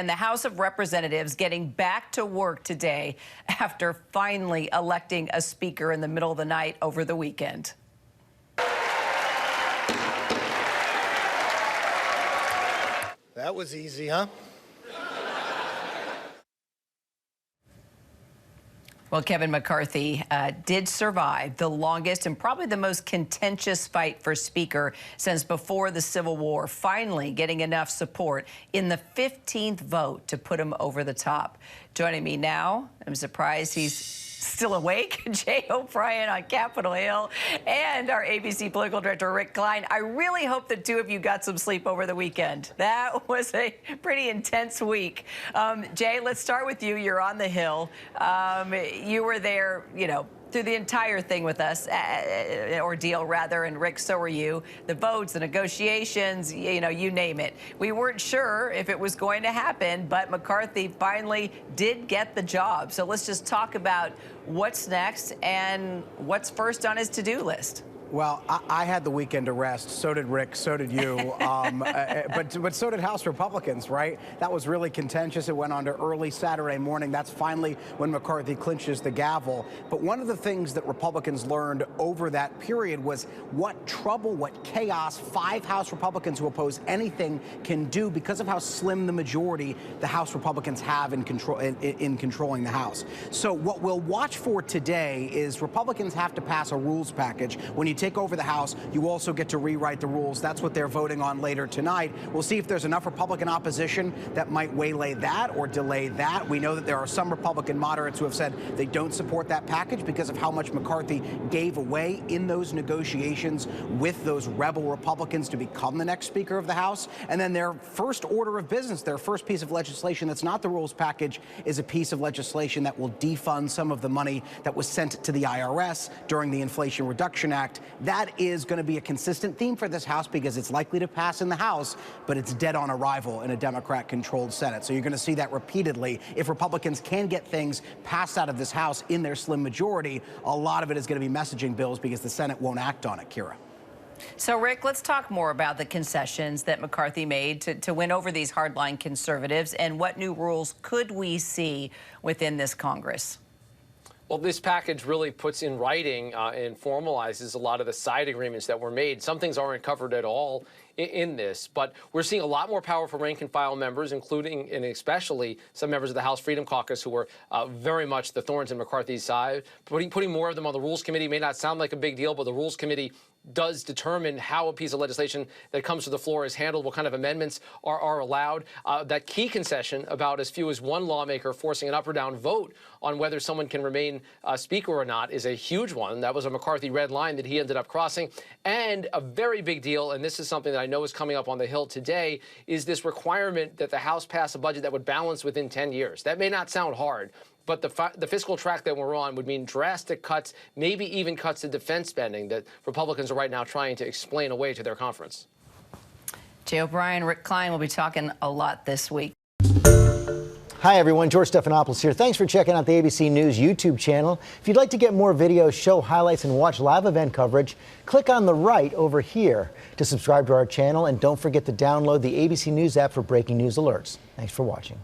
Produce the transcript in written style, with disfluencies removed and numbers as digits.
And the House of Representatives getting back to work today after finally electing a speaker in the middle of the night over the weekend. That was easy, huh? Well, Kevin McCarthy did survive the longest and probably the most contentious fight for Speaker since before the Civil War, finally getting enough support in the 15th vote to put him over the top. Joining me now, I'm surprised he's still awake, Jay O'Brien on Capitol Hill, and our ABC political director, Rick Klein. I really hope the two of you got some sleep over the weekend. That was a pretty intense week. Jay, let's start with you. You're on the Hill. You were there, through the entire thing with us, ordeal rather, and Rick, so were you. The votes, the negotiations, you name it. We weren't sure if it was going to happen, but McCarthy finally did get the job. So let's just talk about what's next and what's first on his to-do list. Well, I had the weekend to rest. So did Rick. So did you. But so did House Republicans, right? That was really contentious. It went on to early Saturday morning. That's finally when McCarthy clinches the gavel. But one of the things that Republicans learned over that period was what trouble, what chaos 5 House Republicans who oppose anything can do because of how slim the majority the House Republicans have in controlling the House. So what we'll watch for today is Republicans have to pass a rules package. When you take over the House, you also get to rewrite the rules. That's what they're voting on later tonight. We'll see if there's enough Republican opposition that might waylay that or delay that. We know that there are some Republican moderates who have said they don't support that package because of how much McCarthy gave away in those negotiations with those rebel Republicans to become the next Speaker of the House. And then their first order of business, their first piece of legislation that's not the rules package, is a piece of legislation that will defund some of the money that was sent to the IRS during the Inflation Reduction Act. That is going to be a consistent theme for this House because it's likely to pass in the House, but it's dead on arrival in a Democrat-controlled Senate. So you're going to see that repeatedly. If Republicans can get things passed out of this House in their slim majority, a lot of it is going to be messaging bills because the Senate won't act on it, Kira. So, Rick, let's talk more about the concessions that McCarthy made to win over these hardline conservatives, and what new rules could we see within this Congress? Well, this package really puts in writing and formalizes a lot of the side agreements that were made. Some things aren't covered at all in this, but we're seeing a lot more power for rank and file members, including and especially some members of the House Freedom Caucus who were very much the thorns in McCarthy's side. Putting more of them on the Rules Committee may not sound like a big deal, but the Rules Committee does determine how a piece of legislation that comes to the floor is handled, what kind of amendments are allowed. That key concession about as few as one lawmaker forcing an up or down vote on whether someone can remain Speaker or not is a huge one. That was a McCarthy red line that he ended up crossing. And a very big deal, and this is something that I know is coming up on the Hill today, is this requirement that the House pass a budget that would balance within 10 years. That may not sound hard, but the fiscal track that we're on would mean drastic cuts, maybe even cuts to defense spending that Republicans are right now trying to explain away to their conference. Jay O'Brien, Rick Klein will be talking a lot this week. Hi, everyone. George Stephanopoulos here. Thanks for checking out the ABC News YouTube channel. If you'd like to get more videos, show highlights, and watch live event coverage, click on the right over here to subscribe to our channel. And don't forget to download the ABC News app for breaking news alerts. Thanks for watching.